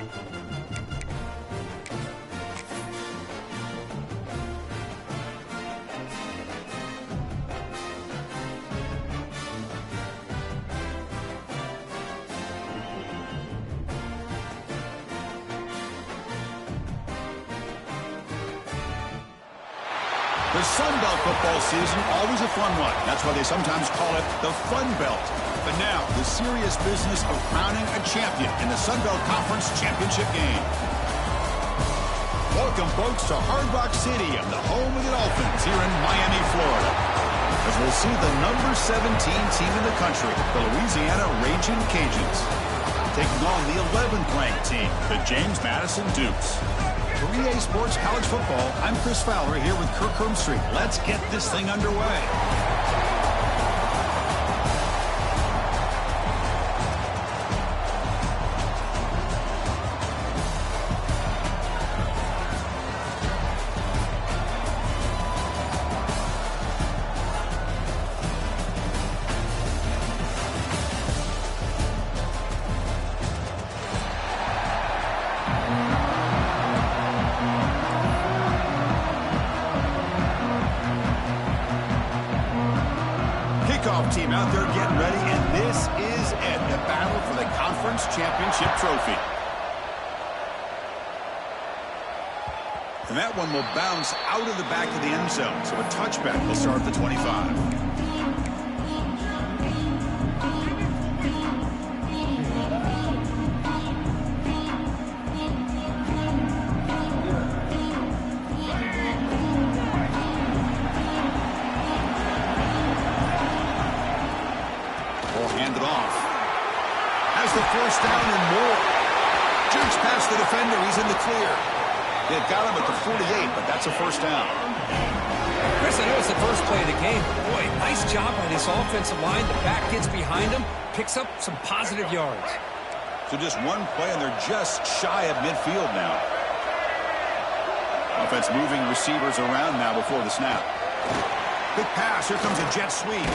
The Sun Belt football season, always a fun one. That's why they sometimes call it the Fun Belt. But now, the serious business of crowning a champion in the Sun Belt Conference Championship game. Welcome, folks, to Hard Rock Stadium, the home of the Dolphins here in Miami, Florida. As we'll see the number 17 team in the country, the Louisiana Ragin Cajuns, taking on the 11th ranked team, the James Madison Dukes. For EA Sports College Football, I'm Chris Fowler here with Kirk Hermstreet. Let's get this thing underway. Team out there getting ready, and this is it, the battle for the conference championship trophy. And that one will bounce out of the back of the end zone, so a touchback will start at the 25. The first down and more. Jerks past the defender. He's in the clear. They've got him at the 48, but that's a first down. Chris, I know it's the first play of the game. Boy, nice job by this offensive line. The back gets behind him, picks up some positive yards. So just one play, and they're just shy of midfield now. Offense moving receivers around now before the snap. Big pass. Here comes a jet sweep.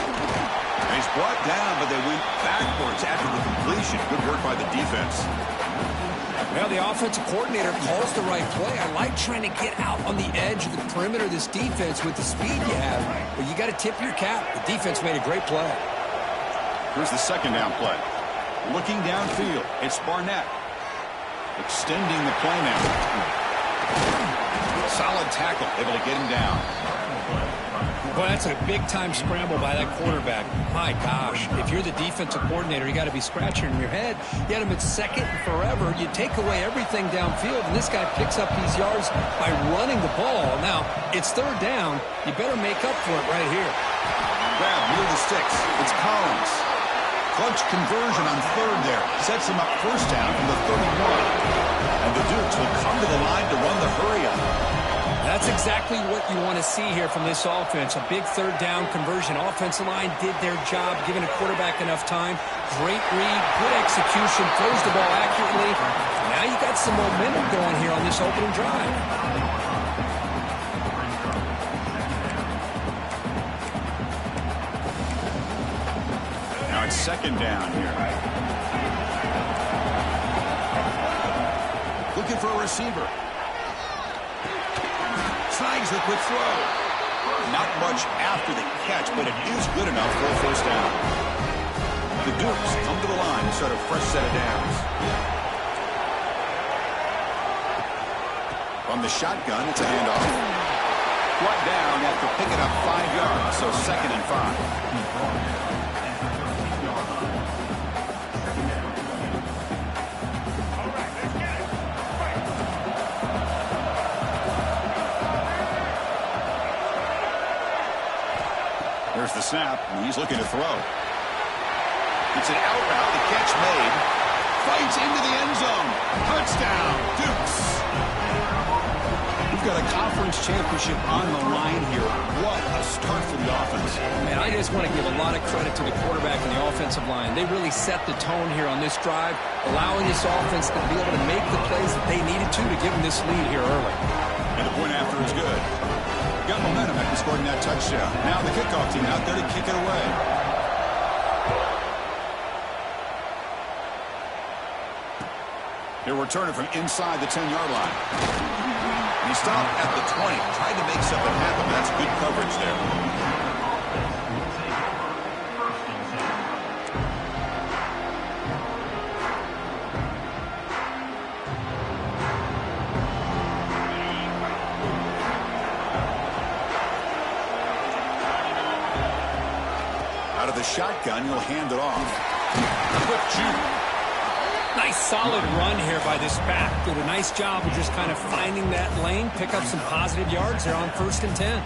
He's brought down, but they went backwards after the completion. Good work by the defense. Well, the offensive coordinator calls the right play. I like trying to get out on the edge of the perimeter of this defense with the speed you have. But you got to tip your cap. The defense made a great play. Here's the second down play. Looking downfield, it's Barnett. Extending the play now. Solid tackle, able to get him down. Boy, that's a big-time scramble by that quarterback. My gosh, if you're the defensive coordinator, you got to be scratching your head. You had him at second and forever. You take away everything downfield, and this guy picks up these yards by running the ball. Now, it's third down. You better make up for it right here. Grab near the sticks. It's Collins. Clutch conversion on third there. Sets him up first down from the 31. And the Dukes will come to the line to run the hurry-up. That's exactly what you want to see here from this offense. A big third down conversion. Offensive line did their job, giving a quarterback enough time. Great read, good execution, throws the ball accurately. Now you got some momentum going here on this opening drive. Now it's second down here. Looking for a receiver. Snags the quick throw. Not much after the catch, but it is good enough for a first down. The Dukes come to the line to start a fresh set of downs. From the shotgun, it's a handoff. Brought down after picking up 5 yards, so second and 5. There's the snap, and he's looking to throw. It's an out route, the catch made. Fights into the end zone. Touchdown, Dukes. We've got a conference championship on the line here. What a start for the offense. Man, I just want to give a lot of credit to the quarterback and the offensive line. They really set the tone here on this drive, allowing this offense to be able to make the plays that they needed to give them this lead here early. And the point after is good. Got momentum after scoring that touchdown. Now the kickoff team out there to kick it away. He'll return it from inside the 10-yard line. And he stopped at the 20. Tried to make something happen, but that's good coverage there. Out of the shotgun, he'll hand it off. Quick juke. Nice solid run here by this back. Did a nice job of just kind of finding that lane, pick up some positive yards there on 1st and 10.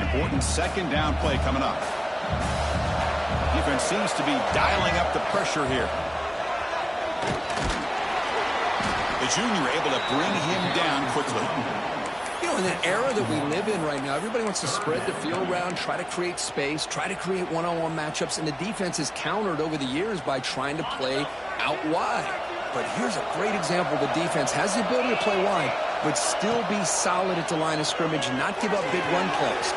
Important second down play coming up. Defense seems to be dialing up the pressure here. The junior able to bring him down quickly. You know, in the era that we live in right now, everybody wants to spread the field around, try to create space, try to create one-on-one matchups, and the defense has countered over the years by trying to play out wide. But here's a great example. The defense has the ability to play wide, but still be solid at the line of scrimmage and not give up big run plays.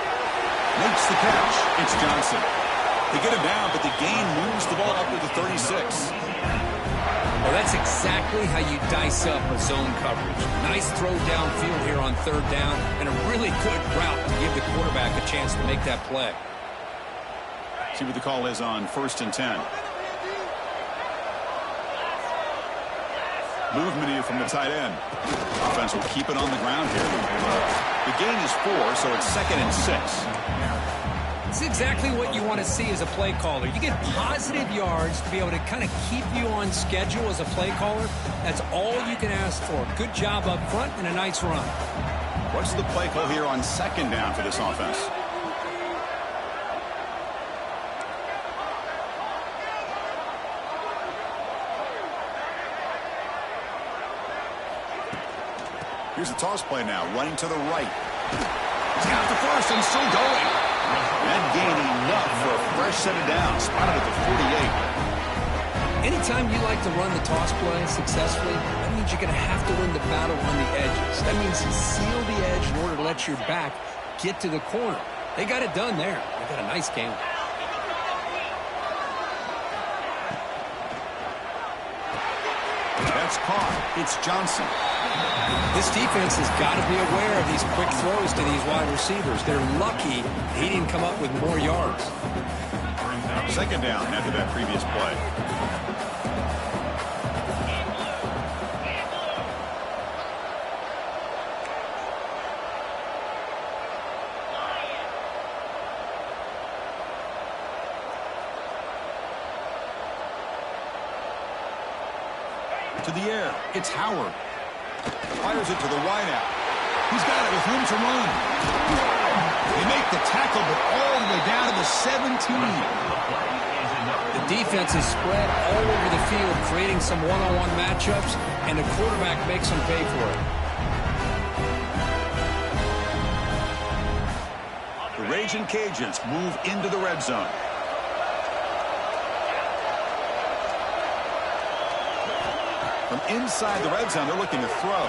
Makes the catch. It's Johnson. They get him down, but the gain moves the ball up to the 36. Well, that's exactly how you dice up a zone coverage. Nice throw downfield here on 3rd down, and a really good route to give the quarterback a chance to make that play. See what the call is on 1st and 10. Movement here from the tight end. Offense will keep it on the ground here. The gain is 4, so it's 2nd and 6. It's exactly what you want to see as a play caller. You get positive yards to be able to kind of keep you on schedule as a play caller. That's all you can ask for. Good job up front and a nice run. What's the play call here on 2nd down for this offense? Here's the toss play now, running to the right. He's got the first and still going. And gaining enough for a fresh set of downs. Spotted at the 48. Anytime you like to run the toss play successfully, that means you're going to have to win the battle on the edges. That means you seal the edge in order to let your back get to the corner. They got it done there. They got a nice game. That's caught. It's Johnson. This defense has got to be aware of these quick throws to these wide receivers. They're lucky he didn't come up with more yards. 2nd down after that previous play. To the air. It's Howard. Fires it to the wideout. He's got it with room to run. They make the tackle, but all the way down to the 17. The defense is spread all over the field, creating some one-on-one matchups, and the quarterback makes them pay for it. The Ragin Cajuns move into the red zone. From inside the red zone, they're looking to throw.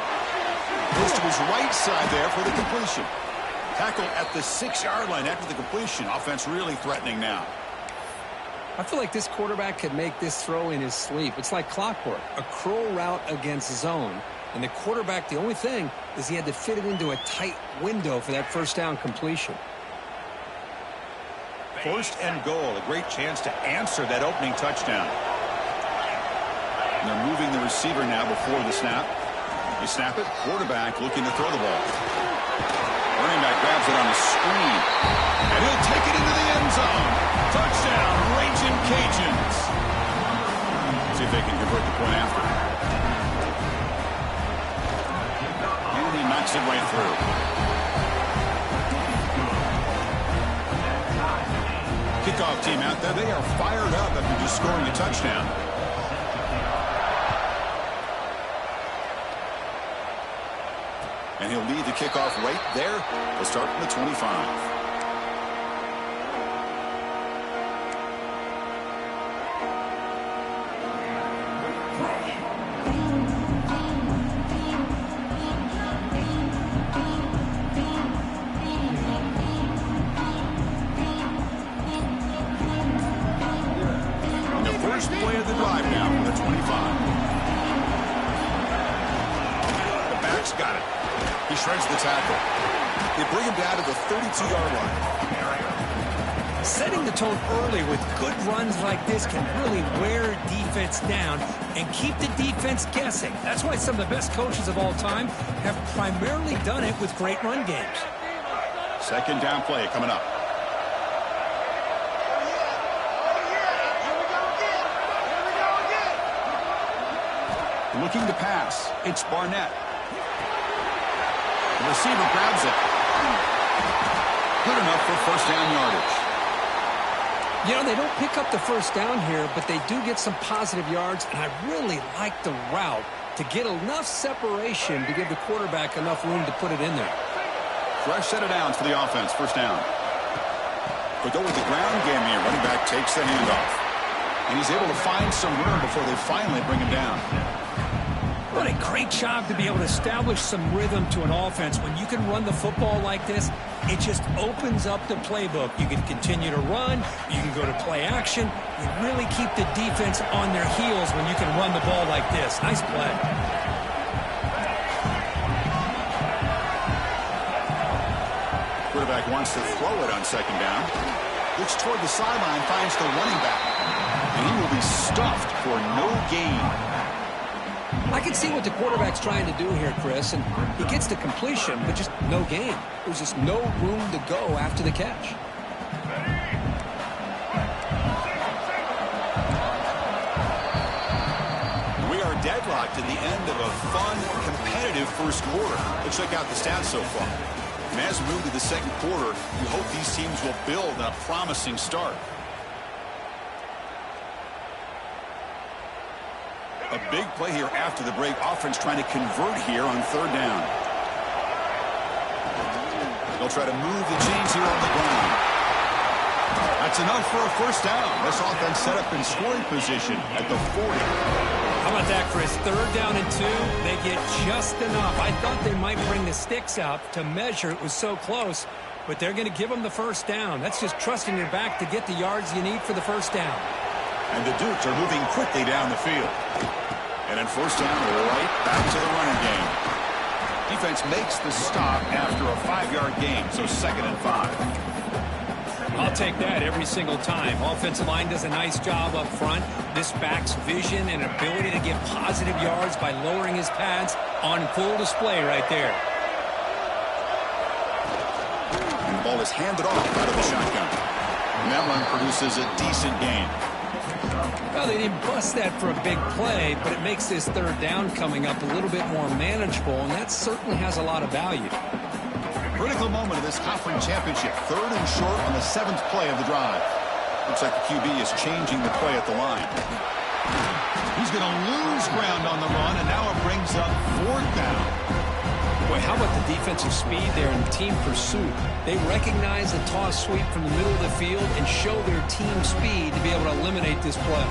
Goes to his right side there for the completion. Tackle at the 6-yard line after the completion. Offense really threatening now. I feel like this quarterback could make this throw in his sleep. It's like clockwork. A curl route against zone. And the quarterback, the only thing is he had to fit it into a tight window for that 1st down completion. 1st and goal. A great chance to answer that opening touchdown. And they're moving the receiver now before the snap. They snap it. Quarterback looking to throw the ball. Running back grabs it on a screen. And he'll take it into the end zone. Touchdown, Ragin Cajuns. See if they can convert the point after. And he knocks it right through. Kickoff team out there. They are fired up after just scoring a touchdown. And he'll lead the kickoff right there. They'll start from the 25. quarterback's got it. He shreds the tackle. They bring him down to the 32-yard line. Setting the tone early with good runs like this can really wear defense down and keep the defense guessing. That's why some of the best coaches of all time have primarily done it with great run games. Second down play coming up. Looking to pass. It's Barnett. The receiver grabs it. Good enough for first down yardage. You know, they don't pick up the first down here, but they do get some positive yards, and I really like the route to get enough separation to give the quarterback enough room to put it in there. Fresh set of downs for the offense. First down. But go with the ground game here. Running back takes the handoff. And he's able to find some room before they finally bring him down. What a great job to be able to establish some rhythm to an offense. When you can run the football like this, it just opens up the playbook. You can continue to run. You can go to play action. You really keep the defense on their heels when you can run the ball like this. Nice play. Quarterback wants to throw it on second down. Looks toward the sideline, finds the running back. And he will be stuffed for no gain. I can see what the quarterback's trying to do here, Chris, and he gets the completion, but just no gain. There's just no room to go after the catch. We are deadlocked at the end of a fun, competitive first quarter. Let's check out the stats so far. And as we move to the second quarter, we hope these teams will build on a promising start. A big play here after the break. Offense trying to convert here on third down. They'll try to move the chains here on the ground. That's enough for a first down. This offense set up in scoring position at the 40. How about that, Chris? Third down and 2. They get just enough. I thought they might bring the sticks out to measure. It was so close, but they're going to give them the first down. That's just trusting your back to get the yards you need for the first down. And the Dukes are moving quickly down the field. And in first down, right back to the running game. Defense makes the stop after a 5-yard gain, so 2nd and 5. I'll take that every single time. Offensive line does a nice job up front. This back's vision and ability to get positive yards by lowering his pads on full display right there. And the ball is handed off out of the shotgun. And that one produces a decent gain. Well, they didn't bust that for a big play, but it makes this third down coming up a little bit more manageable, and that certainly has a lot of value. Critical moment of this conference championship. 3rd and short on the 7th play of the drive. Looks like the QB is changing the play at the line. He's going to lose ground on the run, and now it brings up 4th down. Boy, how about the defensive speed there in team pursuit? They recognize the toss sweep from the middle of the field and show their team speed to be able to eliminate this play.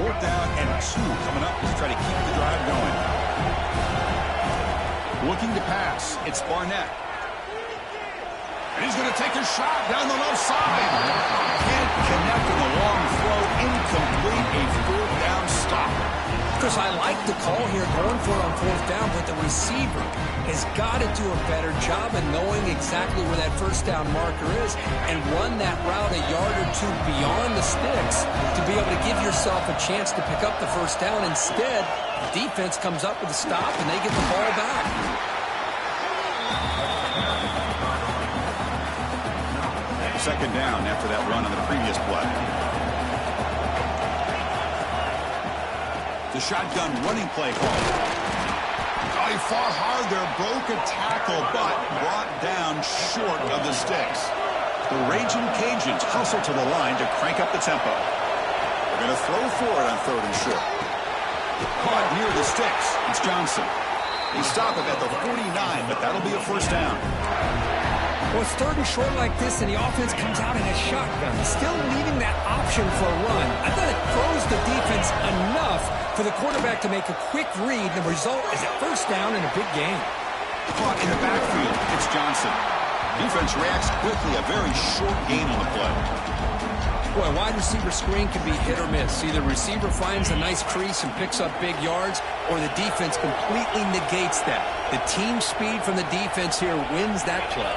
4th down and 2 coming up to try to keep the drive going. Looking to pass. It's Barnett. And he's going to take a shot down the left side. Can't connect with a long throw. Incomplete. A 4th down stop. Chris, I like the call here going for it on 4th down, but the receiver has got to do a better job of knowing exactly where that first down marker is and run that route a yard or 2 beyond the sticks to be able to give yourself a chance to pick up the first down. Instead, the defense comes up with a stop and they get the ball back. Second down after that run on the previous play. The shotgun running play call. Oh, he fought hard there, broke a tackle, but brought down short of the sticks. The Ragin Cajuns hustle to the line to crank up the tempo. They're going to throw for it on 3rd and short. Caught near the sticks. It's Johnson. They stop him at the 49, but that'll be a first down. Well, it's 3rd and short like this, and the offense comes out in a shotgun, still leaving that option for a run. I thought it throws the defense enough for the quarterback to make a quick read. The result is a first down and a big gain. Caught in the backfield. It's Johnson. Defense reacts quickly. A very short gain on the play. Boy, a wide receiver screen can be hit or miss. Either receiver finds a nice crease and picks up big yards, or the defense completely negates that. The team speed from the defense here wins that play.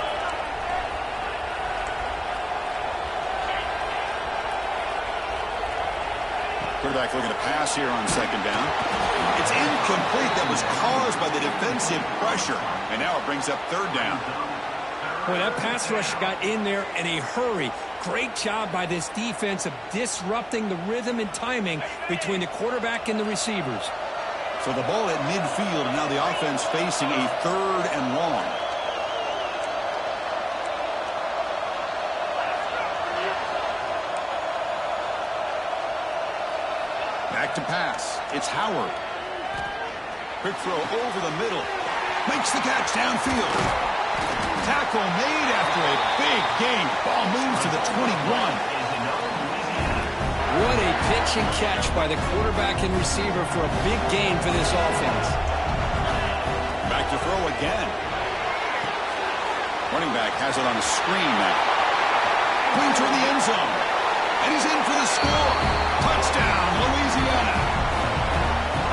Quarterback looking to pass here on second down. It's incomplete. That was caused by the defensive pressure. And now it brings up third down. Boy, that pass rush got in there in a hurry. Great job by this defense of disrupting the rhythm and timing between the quarterback and the receivers. So the ball at midfield, and now the offense facing a third and long. Back to pass. It's Howard. Quick throw over the middle. Makes the catch downfield. Tackle made after a big gain. Ball moves to the 21. What a pitch and catch by the quarterback and receiver for a big gain for this offense. Back to throw again. Running back has it on a screen now. Clean toward the end zone. And he's in for the score. Touchdown, Louisiana.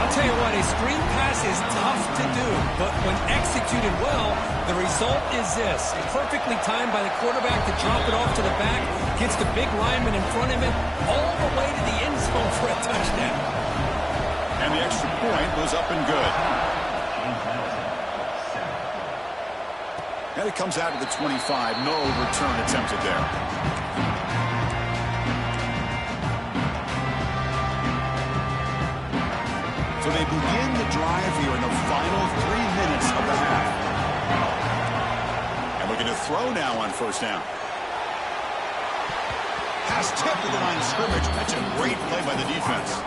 I'll tell you what, a screen pass is tough to do, but when executed well, the result is this. Perfectly timed by the quarterback to drop it off to the back, gets the big lineman in front of him, all the way to the end zone for a touchdown. And the extra point was up and good. And it comes out of the 25. No return attempted there. So they begin the drive here in the final 3 minutes of the half. And looking to throw now on first down. Pass tipped to the line of scrimmage. That's a great play by the defense.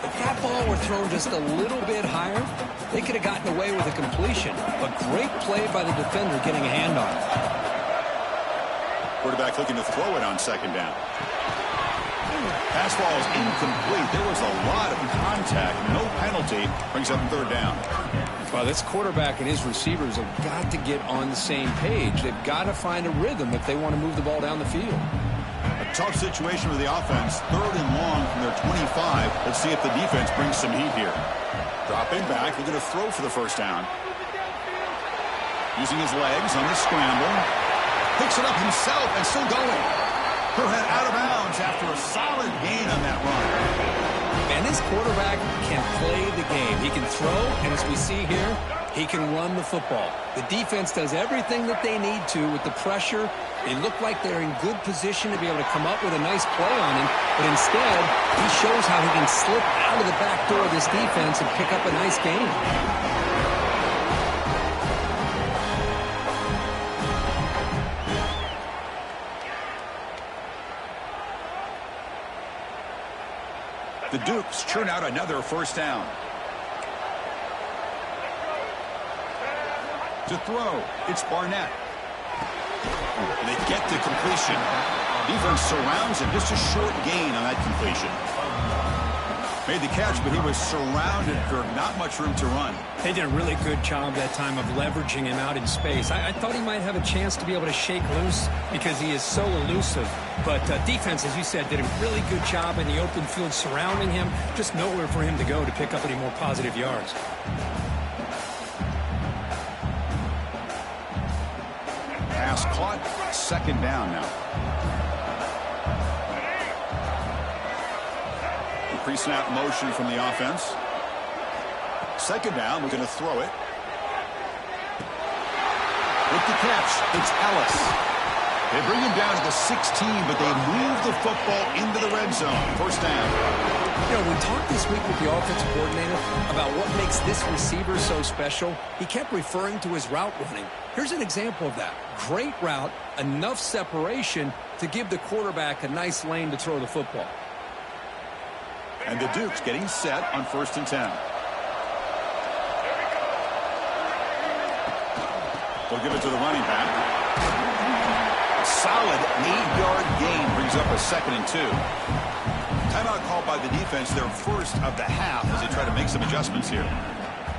If that ball were thrown just a little bit higher, they could have gotten away with a completion. But great play by the defender getting a hand on it. Quarterback looking to throw it on second down. Pass ball is incomplete. There was a lot of contact. No penalty. Brings up third down. Well, this quarterback and his receivers have got to get on the same page. They've got to find a rhythm if they want to move the ball down the field. A tough situation with the offense. Third and long from their 25. Let's see if the defense brings some heat here. Dropping back. They're going to throw for the first down. Using his legs on the scramble. Picks it up himself and still going. Her head out of bounds after a solid gain on that run. And this quarterback can play the game. He can throw, and as we see here, he can run the football. The defense does everything that they need to with the pressure. They look like they're in good position to be able to come up with a nice play on him, but instead, he shows how he can slip out of the back door of this defense and pick up a nice gain. The Dukes churn out another first down. To throw, it's Barnett. And they get the completion. Defense surrounds him. Just a short gain on that completion. Made the catch, but he was surrounded for not much room to run. They did a really good job that time of leveraging him out in space. I thought he might have a chance to be able to shake loose because he is so elusive. But defense, as you said, did a really good job in the open field surrounding him. Just nowhere for him to go to pick up any more positive yards. Pass caught. Second down now. Pre-snap motion from the offense. Second down, we're going to throw it. With the catch, it's Ellis. They bring him down to the 16, but they move the football into the red zone. First down. You know, we talked this week with the offensive coordinator about what makes this receiver so special. He kept referring to his route running. Here's an example of that. Great route, enough separation to give the quarterback a nice lane to throw the football. And the Dukes getting set on 1st and 10. They'll give it to the running back. A solid 8-yard gain brings up a 2nd and 2. Timeout called by the defense, their first of the half as they try to make some adjustments here.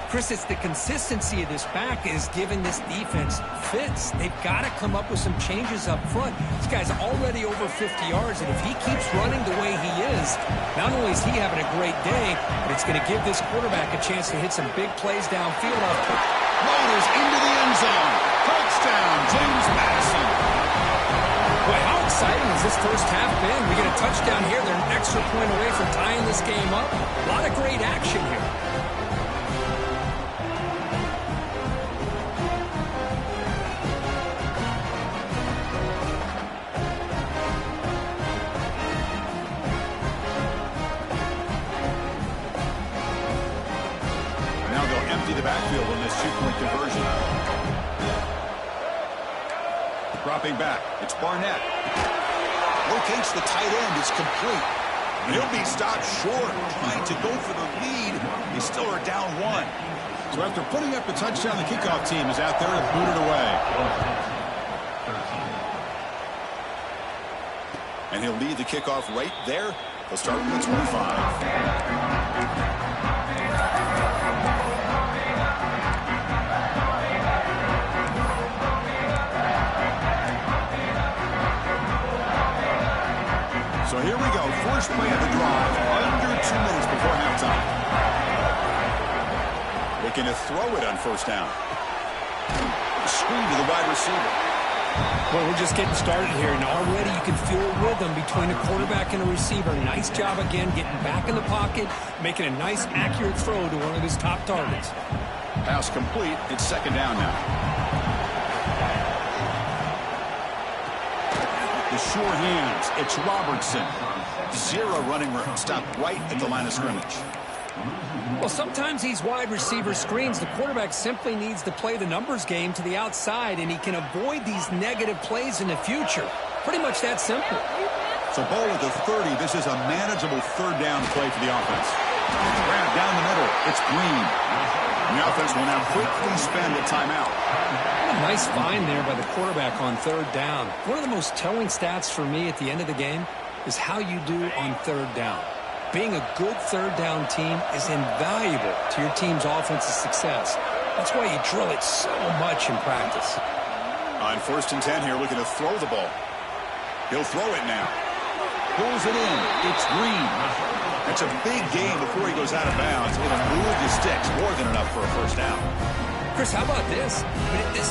Chris, it's the consistency of this back is giving this defense fits. They've got to come up with some changes up front. This guy's already over 50 yards, and if he keeps running the way he is, not only is he having a great day, but it's going to give this quarterback a chance to hit some big plays downfield. Loaders into the end zone. Touchdown, James Madison. Boy, how exciting has this first half been? We get a touchdown here. They're an extra point away from tying this game up. A lot of great action here. Now they'll empty the backfield on this two-point conversion. Dropping back, it's Barnett. Locates the tight end, it's complete. And he'll be stopped short, trying to go for the lead. They still are down one. So after putting up the touchdown, the kickoff team is out there to boot it away. And he'll lead the kickoff right there. He'll start with the 25. So here we go, first play of the drive, under 2 minutes before halftime. Looking to throw it on first down. Screen to the wide receiver. Well, we're just getting started here, and already you can feel a rhythm between a quarterback and a receiver. Nice job again getting back in the pocket, making a nice, accurate throw to one of his top targets. Pass complete. It's second down now. The sure hands. It's Robertson. Zero running room. Stopped right at the line of scrimmage. Well, sometimes these wide receiver screens, the quarterback simply needs to play the numbers game to the outside, and he can avoid these negative plays in the future. Pretty much that simple. So ball at the 30. This is a manageable third down play for the offense. Grab down the middle. It's Green. The offense will now quickly spend a timeout. What a nice find there by the quarterback on third down. One of the most telling stats for me at the end of the game is how you do on third down. Being a good third down team is invaluable to your team's offensive success. That's why you drill it so much in practice. On 1st and 10 here, looking to throw the ball. He'll throw it now. Pulls it in. It's Green. That's a big gain before he goes out of bounds. It'll move the sticks more than enough for a first down. Chris, how about this?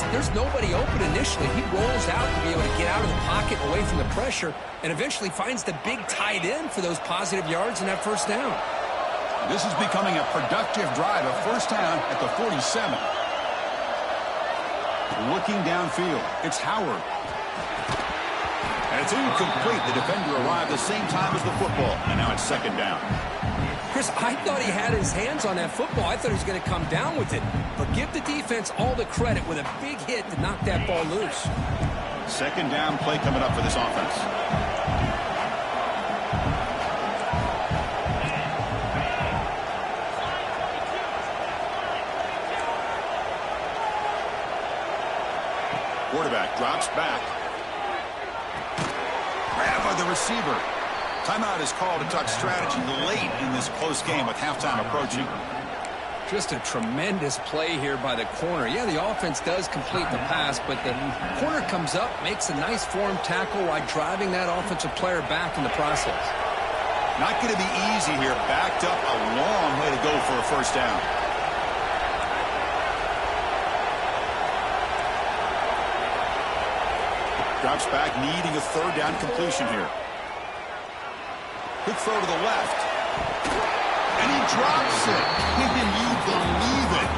There's nobody open initially. He rolls out to be able to get out of the pocket away from the pressure and eventually finds the big tight end for those positive yards in that first down. This is becoming a productive drive. A first down at the 47. Looking downfield. It's Howard. And it's incomplete. The defender arrived the same time as the football. And now it's second down. Chris, I thought he had his hands on that football. I thought he was going to come down with it. But give the defense all the credit with a big hit to knock that ball loose. Second down play coming up for this offense. Quarterback drops back. Grab by the receiver. Timeout is called to talk strategy late in this close game with halftime approaching. Just a tremendous play here by the corner. Yeah, the offense does complete the pass, but the corner comes up, makes a nice form tackle while driving that offensive player back in the process. Not going to be easy here. Backed up a long way to go for a first down. Drops back, needing a third down completion here. Quick throw to the left. And he drops it. Can you believe it?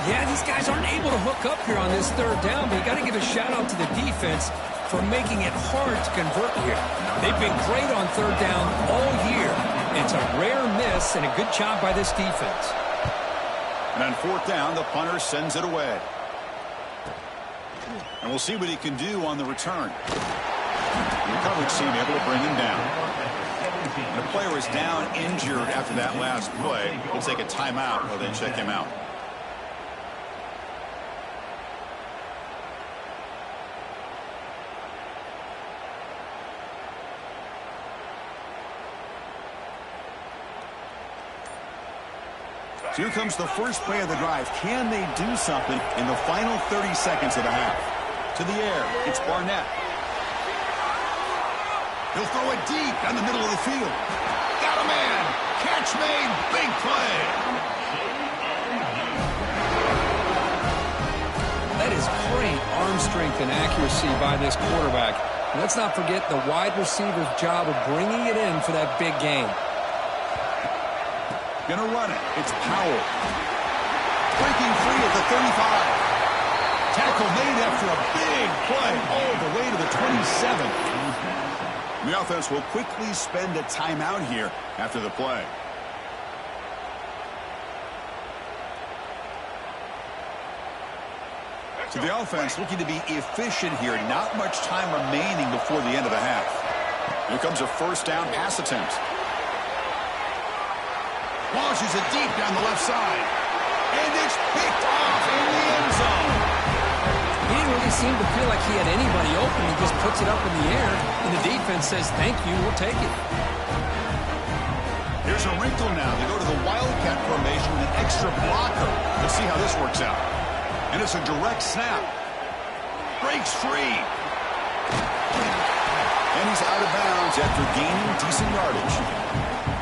Yeah, these guys aren't able to hook up here on this third down, but you got to give a shout-out to the defense for making it hard to convert here. They've been great on third down all year. It's a rare miss and a good job by this defense. And on fourth down, the punter sends it away. And we'll see what he can do on the return. The coverage team able to bring him down. And the player is down injured after that last play. We'll take a timeout while they check him out. So here comes the first play of the drive. Can they do something in the final 30 seconds of the half? To the air, it's Barnett. He'll throw it deep down the middle of the field. Got a man. Catch made. Big play. That is great arm strength and accuracy by this quarterback. And let's not forget the wide receiver's job of bringing it in for that big game. Gonna run it. It's Powell. Breaking free at the 35. Tackle made after a big play all the way to the 27. The offense will quickly spend a timeout here after the play. So the offense looking to be efficient here. Not much time remaining before the end of the half. Here comes a first down pass attempt. Launches it deep down the left side. And it's picked off in the end zone. He didn't really seem to feel like he had anybody open. He just puts it up in the air, and the defense says, thank you, we'll take it. Here's a wrinkle now. They go to the Wildcat formation with an extra blocker. Let's see how this works out. And it's a direct snap. Breaks free. And he's out of bounds after gaining decent yardage.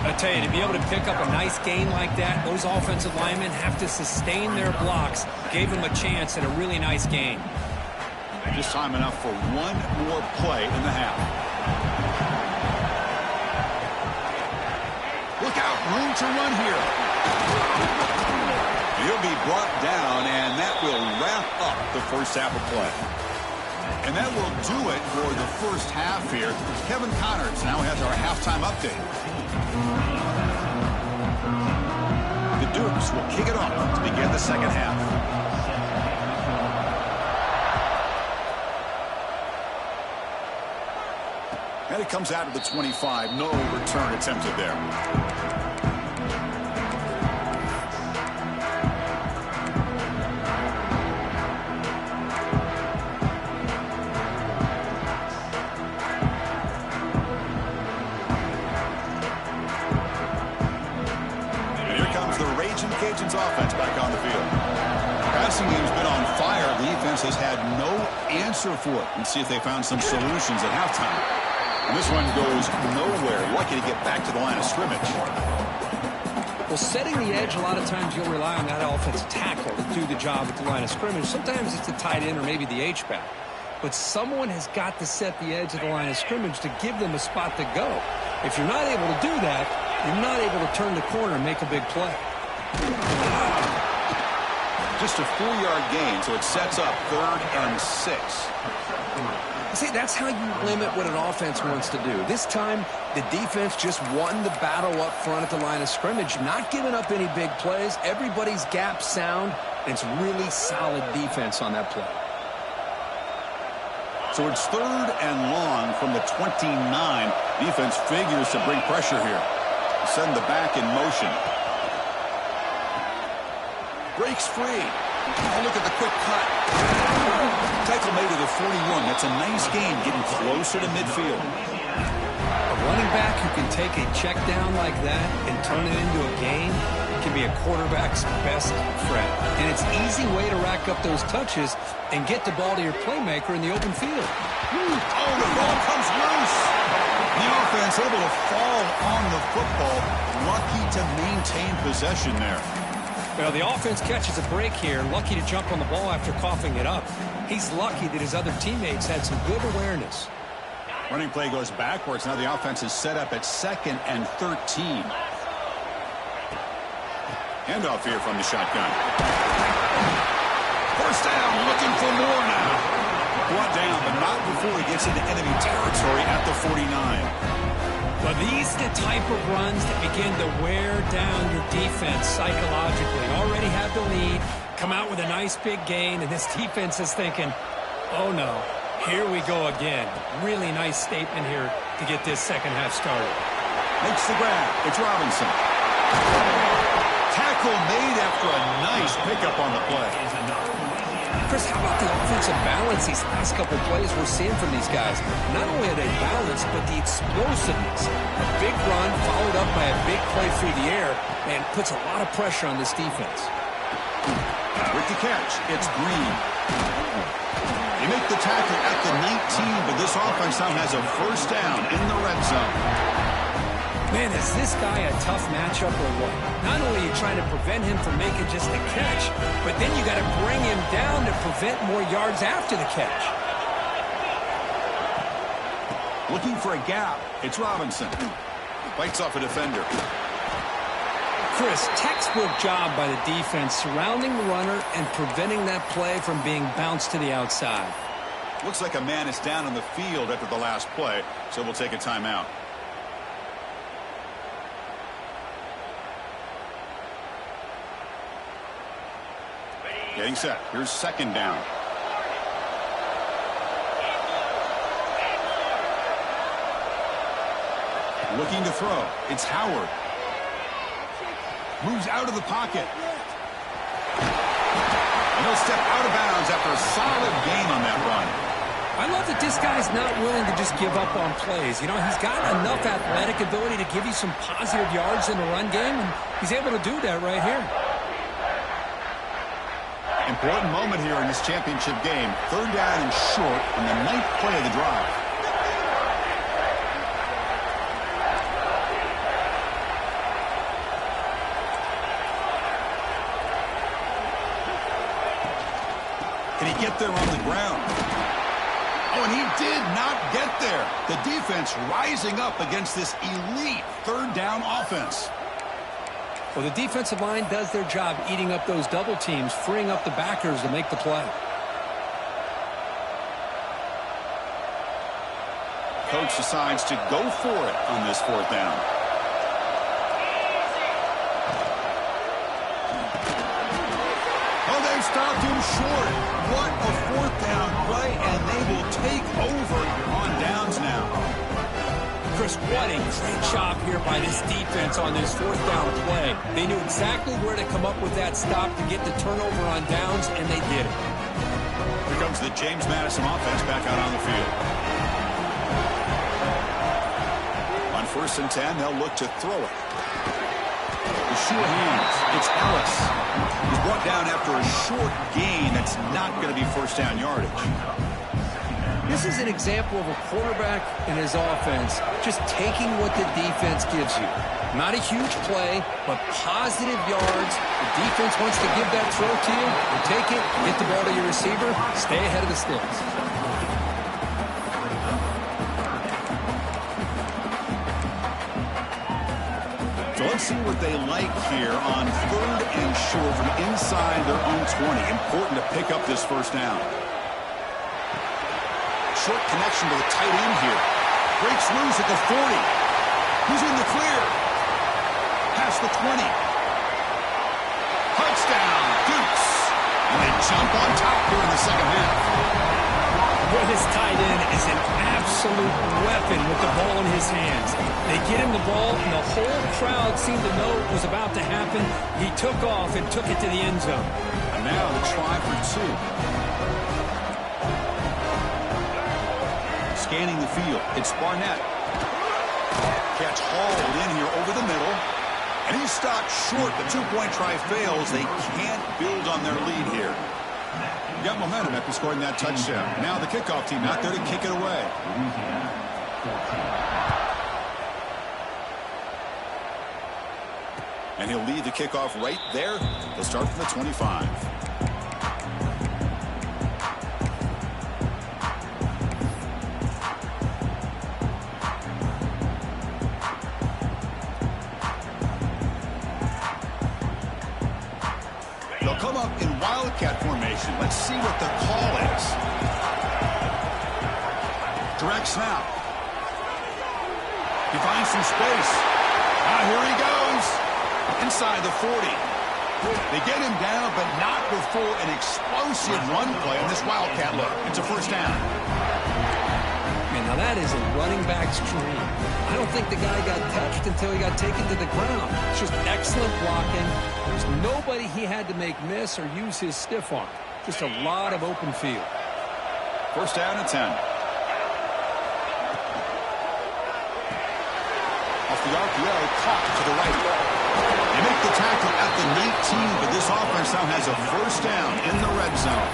I tell you, to be able to pick up a nice gain like that, those offensive linemen have to sustain their blocks. Gave him a chance at a really nice gain. Just time enough for one more play in the half. Look out, room to run here. He'll be brought down, and that will wrap up the first half of play. And that will do it for the first half here. Kevin Connors now has our halftime update. The Dukes will kick it off to begin the second half. And it comes out of the 25. No return attempted there. Ragin Cajuns offense back on the field. Passing game's been on fire. The defense has had no answer for it. Let's see if they found some solutions at halftime. And this one goes nowhere. Lucky to get back to the line of scrimmage. Well, setting the edge, a lot of times you'll rely on that offensive tackle to do the job at the line of scrimmage. Sometimes it's the tight end or maybe the H-back. But someone has got to set the edge of the line of scrimmage to give them a spot to go. If you're not able to do that, you're not able to turn the corner and make a big play. Just a 4-yard gain, so it sets up 3rd and 6. See, that's how you limit what an offense wants to do. This time, the defense just won the battle up front at the line of scrimmage, not giving up any big plays. Everybody's gap sound. It's really solid defense on that play. So it's 3rd and long from the 29. Defense figures to bring pressure here. Send the back in motion. Breaks free. Oh, look at the quick cut. Tackle made to the 41. That's a nice game, getting closer to midfield. A running back who can take a check down like that and turn it into a gain can be a quarterback's best friend. And it's an easy way to rack up those touches and get the ball to your playmaker in the open field. Oh, the ball comes loose. The offense able to fall on the football. Lucky to maintain possession there. Well, the offense catches a break here. Lucky to jump on the ball after coughing it up. He's lucky that his other teammates had some good awareness. Running play goes backwards. Now the offense is set up at 2nd and 13. Handoff here from the shotgun. First down, looking for more now. Brought down, but not before he gets into enemy territory at the 49. But these are the type of runs that begin to wear down your defense psychologically. Already have the lead, come out with a nice big gain, and this defense is thinking, oh no, here we go again. Really nice statement here to get this second half started. Makes the grab. It's Robinson. Tackle made after a nice pickup on the play. Chris, how about the offensive balance these last couple plays we're seeing from these guys? Not only are they balanced, but the explosiveness. A big run followed up by a big play through the air and puts a lot of pressure on this defense. With the catch, it's Green. They make the tackle at the 19, but this offense now has a first down in the red zone. Man, is this guy a tough matchup or what? Not only are you trying to prevent him from making just a catch, but then you got to bring him down to prevent more yards after the catch. Looking for a gap. It's Robinson. Bites off a defender. Chris, textbook job by the defense surrounding the runner and preventing that play from being bounced to the outside. Looks like a man is down on the field after the last play, so we'll take a timeout. Getting set. Here's second down. Looking to throw. It's Howard. Moves out of the pocket. And he'll step out of bounds after a solid gain on that run. I love that this guy's not willing to just give up on plays. You know, he's got enough athletic ability to give you some positive yards in the run game, and he's able to do that right here. Important moment here in this championship game. Third down and short on the 9th play of the drive. Can he get there on the ground? Oh, and he did not get there. The defense rising up against this elite third down offense. Well, the defensive line does their job eating up those double teams, freeing up the backers to make the play. Coach decides to go for it on this fourth down. Oh, they've stopped him short. What a fourth down play, and they will take over on downs now. Chris, what a great job here by this defense on this fourth down play. They knew exactly where to come up with that stop to get the turnover on downs, and they did it. Here comes the James Madison offense back out on the field. On 1st and 10, they'll look to throw it. The sure hands. It's Ellis. He's brought down after a short gain that's not going to be first down yardage. This is an example of a quarterback and his offense just taking what the defense gives you. Not a huge play, but positive yards. The defense wants to give that throw to you. You take it, get the ball to your receiver, stay ahead of the sticks. So let's see what they like here on 3rd and short from inside their own 20. Important to pick up this first down. Short connection to the tight end here. Breaks loose at the 40. Who's in the clear? Past the 20. Touchdown, Dukes. And they jump on top here in the second half. Boy, this tight end is an absolute weapon with the ball in his hands. They get him the ball, and the whole crowd seemed to know it was about to happen. He took off and took it to the end zone. And now the try for 2. Scanning the field, it's Barnett. Catch hauled in here over the middle. And he's stopped short. The 2-point try fails. They can't build on their lead here. Got momentum after scoring that touchdown. Now the kickoff team out there to kick it away. And he'll lead the kickoff right there. They'll start from the 25. They'll come up in Wildcat formation. Let's see what the call is. Direct snap. He finds some space. Here he goes. Inside the 40. They get him down, but not before an explosive run play on this Wildcat look. It's a first down. Man, now that is a running back's dream. I don't think the guy got touched until he got taken to the ground. It's just excellent blocking. There's nobody he had to make miss or use his stiff arm. Just a lot of open field. First down and 10. Off the RPO, caught to the right. They make the tackle at the 19, but this offense now has a first down in the red zone.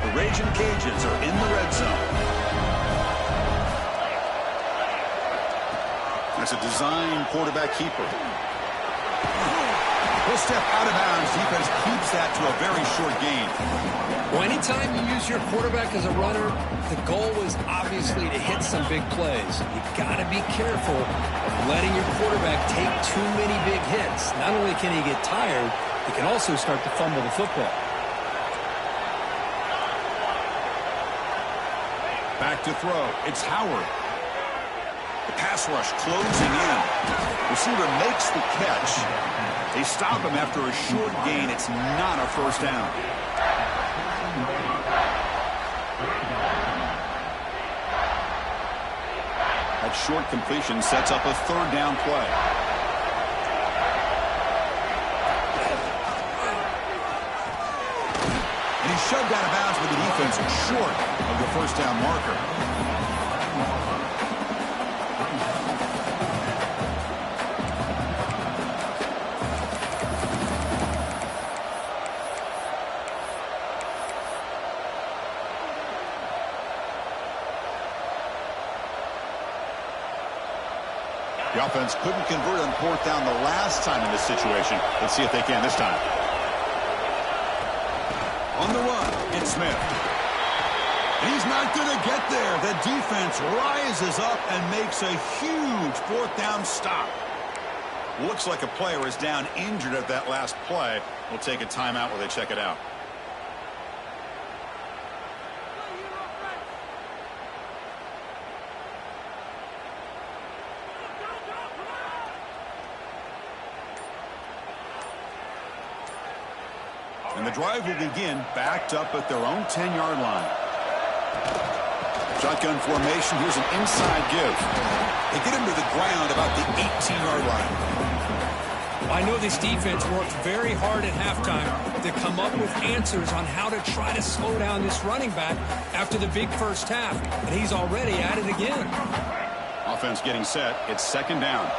The Ragin Cajuns are in the red zone. That's a design quarterback keeper. He'll step out of bounds. Defense keeps that to a very short gain. Well, anytime you use your quarterback as a runner, the goal is obviously to hit some big plays. You got to be careful of letting your quarterback take too many big hits. Not only can he get tired, he can also start to fumble the football. Back to throw. It's Howard. The pass rush closing in. Receiver makes the catch. They stop him after a short gain. It's not a first down. That short completion sets up a third down play. And he's shoved out of bounds with the defense short of the first down marker. The offense couldn't convert on fourth down the last time in this situation. Let's see if they can this time. On the run, it's Smith. And he's not going to get there. The defense rises up and makes a huge fourth down stop. Looks like a player is down injured at that last play. We'll take a timeout while they check it out. And the drive will begin backed up at their own 10-yard line. Shotgun formation. Here's an inside give. They get him to the ground about the 18-yard line. I know this defense worked very hard at halftime to come up with answers on how to try to slow down this running back after the big first half. And he's already at it again. Offense getting set. It's second down.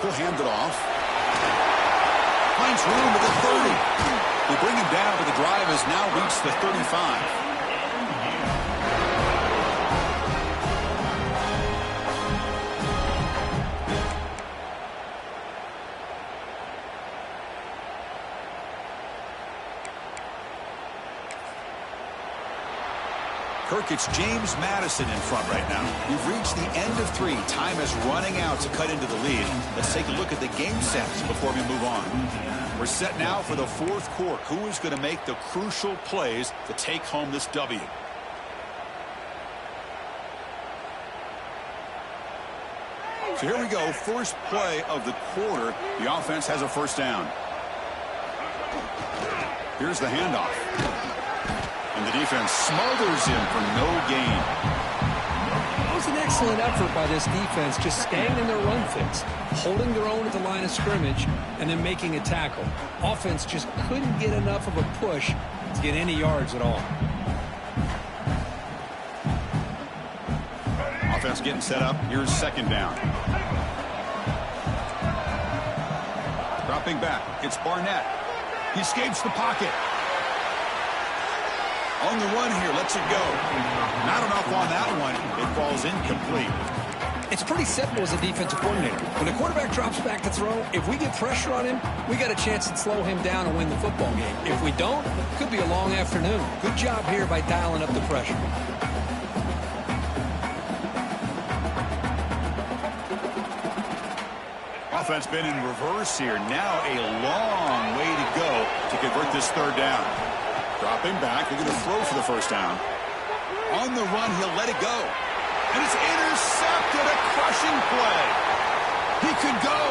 He'll hand it off. Finds room at the 30. They bring him down, but the drive has now reached the 35. Kirk, it's James Madison in front right now. We've reached the end of 3. Time is running out to cut into the lead. Let's take a look at the game sets before we move on. We're set now for the fourth quarter. Who is going to make the crucial plays to take home this W? So here we go. First play of the quarter. The offense has a first down. Here's the handoff. And the defense smothers him for no gain. It was an excellent effort by this defense, just staying in their run fix, holding their own at the line of scrimmage, and then making a tackle. Offense just couldn't get enough of a push to get any yards at all. Offense getting set up. Here's second down. Dropping back. It's Barnett. He escapes the pocket. On the run here, lets it go. Not enough on that one. It falls incomplete. It's pretty simple as a defensive coordinator. When the quarterback drops back to throw, if we get pressure on him, we got a chance to slow him down and win the football game. If we don't, it could be a long afternoon. Good job here by dialing up the pressure. Offense been in reverse here. Now a long way to go to convert this third down. Dropping back. They're going to throw for the first down. On the run, he'll let it go. And it's intercepted. A crushing play. He could go.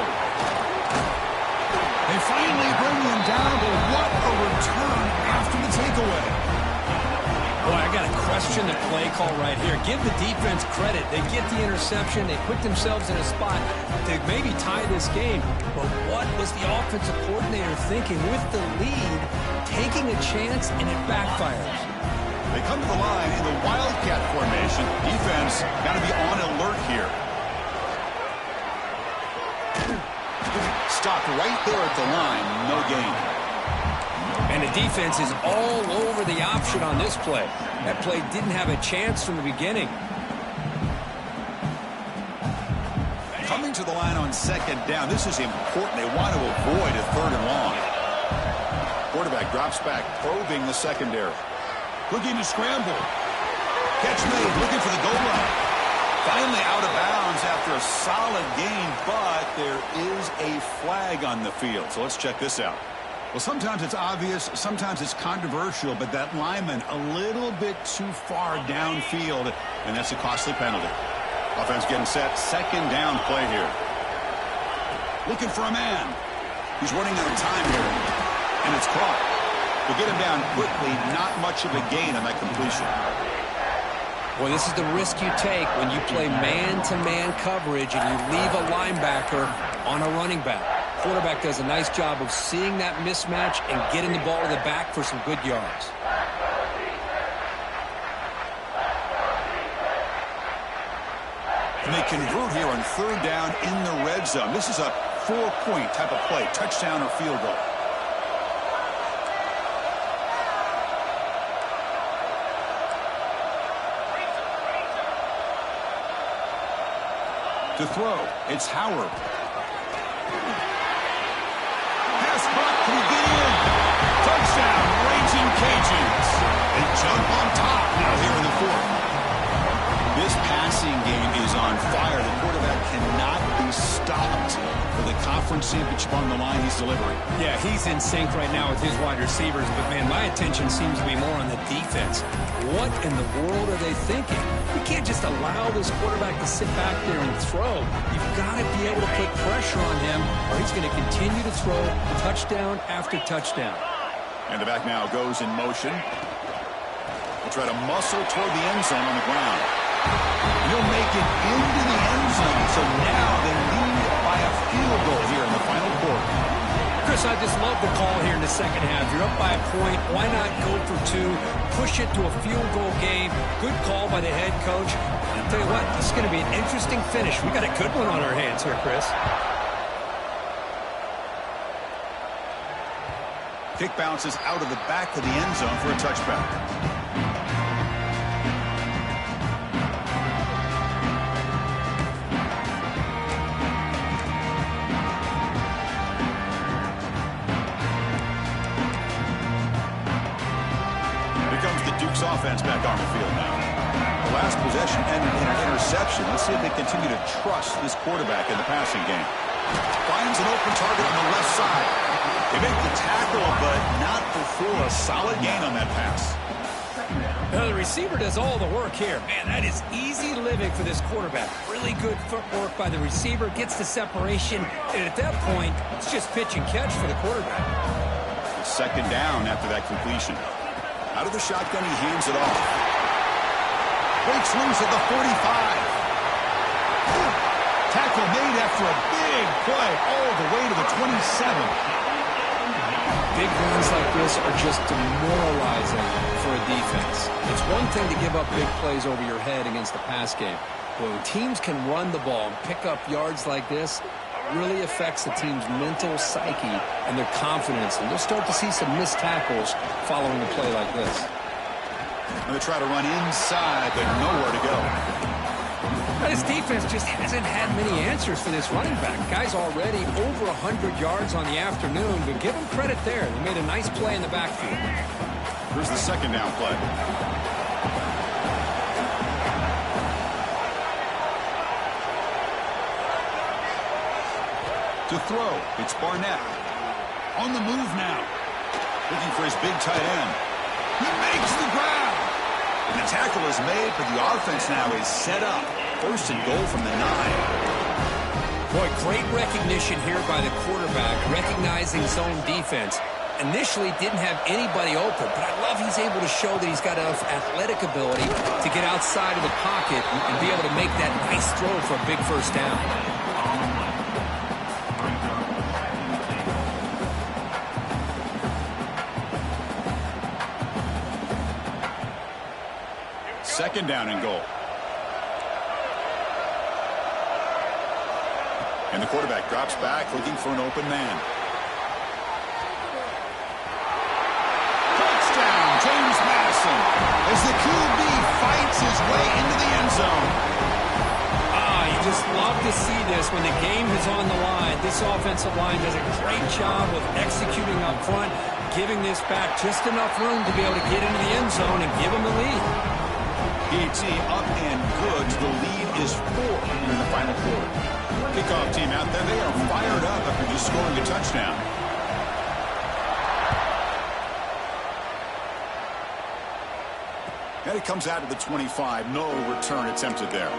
They finally bring him down, but what a return after the takeaway. Boy, I got to question the play call right here. Give the defense credit. They get the interception. They put themselves in a spot to maybe tie this game. But what was the offensive coordinator thinking with the lead, taking a chance, and it backfires? They come to the line in the Wildcat formation. Defense got to be on alert here. Stopped right there at the line. No gain. And the defense is all over the option on this play. That play didn't have a chance from the beginning. Coming to the line on second down. This is important. They want to avoid a third and long. Quarterback drops back, probing the secondary. Looking to scramble. Catch made, looking for the goal line. Finally out of bounds after a solid gain, but there is a flag on the field. So let's check this out. Well, sometimes it's obvious, sometimes it's controversial, but that lineman a little bit too far downfield, and that's a costly penalty. Offense getting set, second down play here. Looking for a man. He's running out of time here, and it's caught. We'll get him down quickly, not much of a gain on that completion. Well, this is the risk you take when you play man-to-man coverage and you leave a linebacker on a running back. Quarterback does a nice job of seeing that mismatch and getting the ball to the back for some good yards. And they convert here on third down in the red zone. This is a 4-point type of play, touchdown or field goal. To throw, it's Howard. Pass caught, can he get in? Touchdown, Ragin Cajuns. They jump on top now here in the fourth. This passing game is on fire. The quarterback cannot be stopped for the conference championship on the line he's delivering. Yeah, he's in sync right now with his wide receivers, but man, my attention seems to be more on the defense. What in the world are they thinking? You can't just allow this quarterback to sit back there and throw. You've got to be able to put pressure on him, or he's going to continue to throw touchdown after touchdown. And the back now goes in motion. He'll try to muscle toward the end zone on the ground. He'll make it into the end zone, so now they lead by a field goal here in the final quarter. Chris, I just love the call here in the second half. You're up by a point. Why not go for two? Push it to a field goal game. Good call by the head coach. I'll tell you what, this is going to be an interesting finish. We got a good one on our hands here, Chris. Kick bounces out of the back of the end zone for a touchback. Offense back on the field now. The last possession ended in an interception. Let's see if they continue to trust this quarterback in the passing game. Finds an open target on the left side. They make the tackle, but not before a solid gain on that pass. Now the receiver does all the work here. Man, that is easy living for this quarterback. Really good footwork by the receiver. Gets the separation. And at that point, it's just pitch and catch for the quarterback. Second down after that completion. Out of the shotgun, he hands it off. Breaks loose at the 45. Tackle made after a big play all the way to the 27. Big runs like this are just demoralizing for a defense. It's one thing to give up big plays over your head against the pass game. But when teams can run the ball and pick up yards like this, really affects the team's mental psyche and their confidence. And you'll start to see some missed tackles following a play like this. And they try to run inside, but nowhere to go. This defense just hasn't had many answers for this running back. Guy's already over 100 yards on the afternoon, but give him credit there. They made a nice play in the backfield. Here's the second down play. To throw, it's Barnett. On the move now. Looking for his big tight end. He makes the grab. And the tackle is made, but the offense now is set up. First and goal from the 9. Boy, great recognition here by the quarterback, recognizing zone defense. initially didn't have anybody open, but I love he's able to show that he's got enough athletic ability to get outside of the pocket and be able to make that nice throw for a big first down. Second down and goal. And the quarterback drops back looking for an open man. Touchdown, James Madison, as the QB fights his way into the end zone. You just love to see this when the game is on the line. This offensive line does a great job of executing up front, giving this back just enough room to be able to get into the end zone and give them the lead. PAT up and good. The lead is 4 in the final quarter. Kickoff team out there. They are fired up after just scoring a touchdown. And it comes out of the 25. No return attempted there.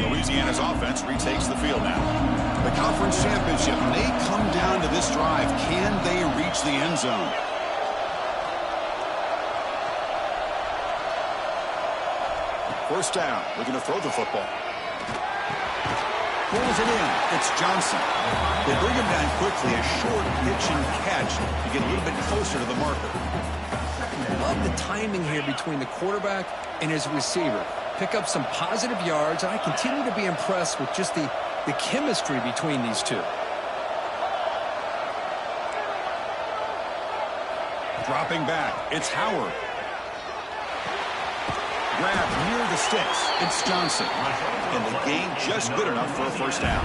Louisiana's offense retakes the field now. The conference championship may come down to this drive. Can they reach the end zone? First down. We're going to throw the football. Pulls it in. It's Johnson. They bring him down quickly. A short pitch and catch to get a little bit closer to the marker. I love the timing here between the quarterback and his receiver. Pick up some positive yards. I continue to be impressed with just the chemistry between these two. Dropping back. It's Howard. Grab near the sticks. It's Johnson. And the gain just good enough for a first down.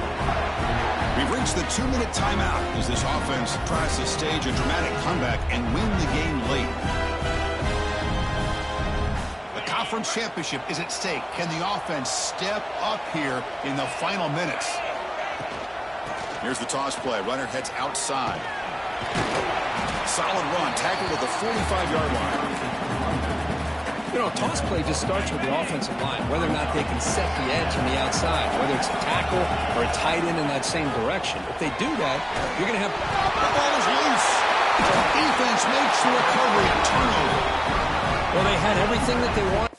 We've reached the 2-minute timeout as this offense tries to stage a dramatic comeback and win the game late. Conference championship is at stake. Can the offense step up here in the final minutes? Here's the toss play. Runner heads outside. Solid run. Tackled at the 45-yard line. You know, toss play just starts with the offensive line, whether or not they can set the edge on the outside, whether it's a tackle or a tight end in that same direction. If they do that, you're going to have... The ball is loose. The defense makes the recovery. A turnover. Well, they had everything that they wanted.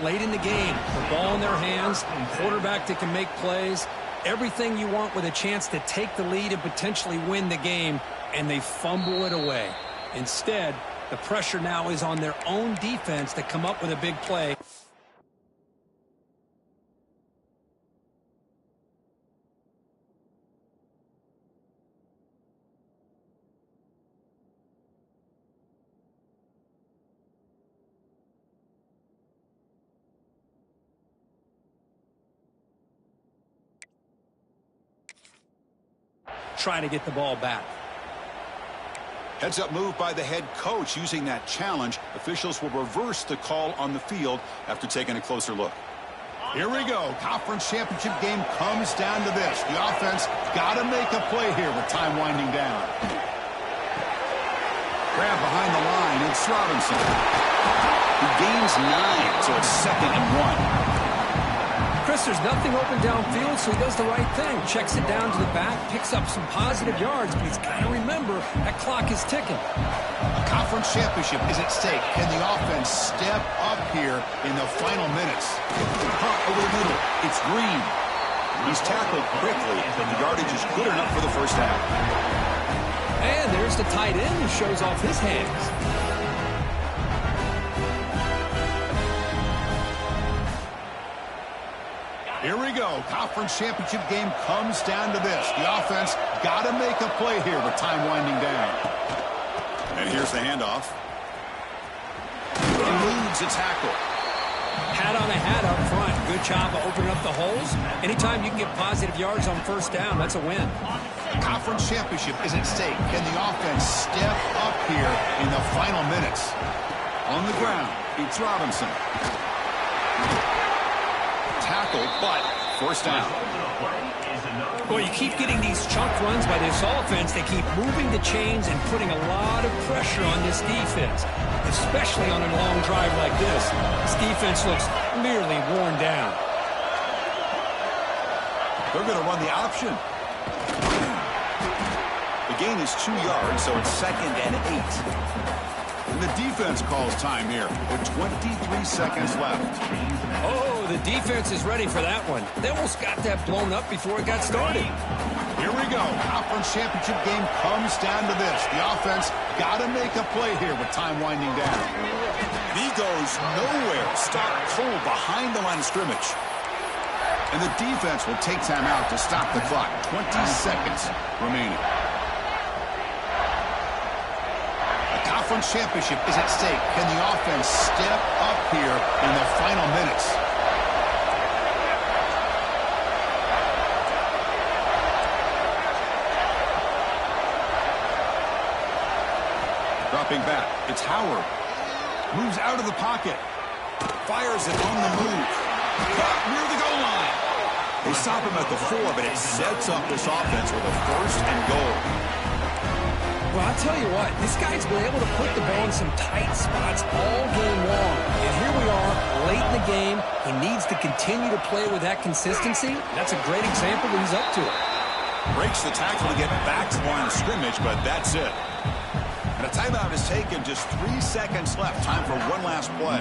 Late in the game, the ball in their hands, quarterback that can make plays, everything you want with a chance to take the lead and potentially win the game, and they fumble it away. Instead, the pressure now is on their own defense to come up with a big play. Try to get the ball back. Heads-up move by the head coach using that challenge. Officials will reverse the call on the field after taking a closer look. Here we go. Conference championship game comes down to this. The offense got to make a play here with time winding down. Grab behind the line. It's Robinson. He gains 9, so it's 2nd and 1. Chris, there's nothing open downfield, so he does the right thing. Checks it down to the back, picks up some positive yards, but he's got to remember that clock is ticking. A conference championship is at stake. Can the offense step up here in the final minutes? Pump over the middle. It's Green. He's tackled quickly, but the yardage is good enough for the first down. And there's the tight end who shows off his hands. Here we go. Conference championship game comes down to this. The offense got to make a play here with time winding down. And here's the handoff. Eludes a tackle. Hat on a hat up front. Good job of opening up the holes. Anytime you can get positive yards on first down, that's a win. The conference championship is at stake. Can the offense step up here in the final minutes? On the ground, it's Robinson. Tackle, but first down. Well, you keep getting these chunk runs by this offense. They keep moving the chains and putting a lot of pressure on this defense, especially on a long drive like this. This defense looks nearly worn down. They're going to run the option. The gain is 2 yards, so it's 2nd and 8. And the defense calls time here with 23 seconds left. Oh, the defense is ready for that one. They almost got that blown up before it got started. Here we go. Conference championship game comes down to this. The offense got to make a play here with time winding down. And he goes nowhere. Stop cold behind the line of scrimmage. And the defense will take time out to stop the clock. 20 seconds remaining. Conference championship is at stake. Can the offense step up here in the final minutes? Dropping back. It's Howard. Moves out of the pocket. Fires it on the move. Caught near the goal line. They stop him at the 4, but it sets up this offense with a 1st and goal. Well, I'll tell you what, this guy's been able to put the ball in some tight spots all game long. And here we are, late in the game. He needs to continue to play with that consistency. That's a great example that he's up to it. Breaks the tackle to get back to the line of scrimmage, but that's it. And a timeout is taken. Just 3 seconds left. Time for one last play.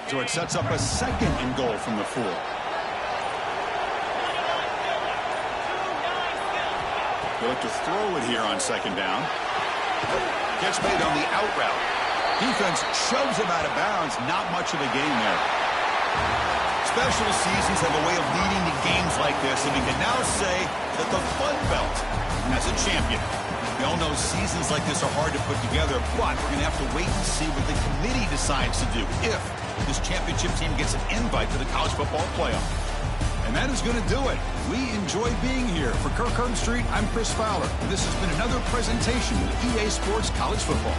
So it sets up a 2nd and goal from the 4. They look to throw it here on 2nd down. Gets made on the out route. Defense shoves him out of bounds. Not much of a gain there. Special seasons have a way of leading to games like this, and we can now say that the Fun Belt has a champion. We all know seasons like this are hard to put together, but we're going to have to wait and see what the committee decides to do if this championship team gets an invite to the college football playoff. And that is going to do it. We enjoy being here. For Kirk Street, I'm Chris Fowler. This has been another presentation of EA Sports College Football.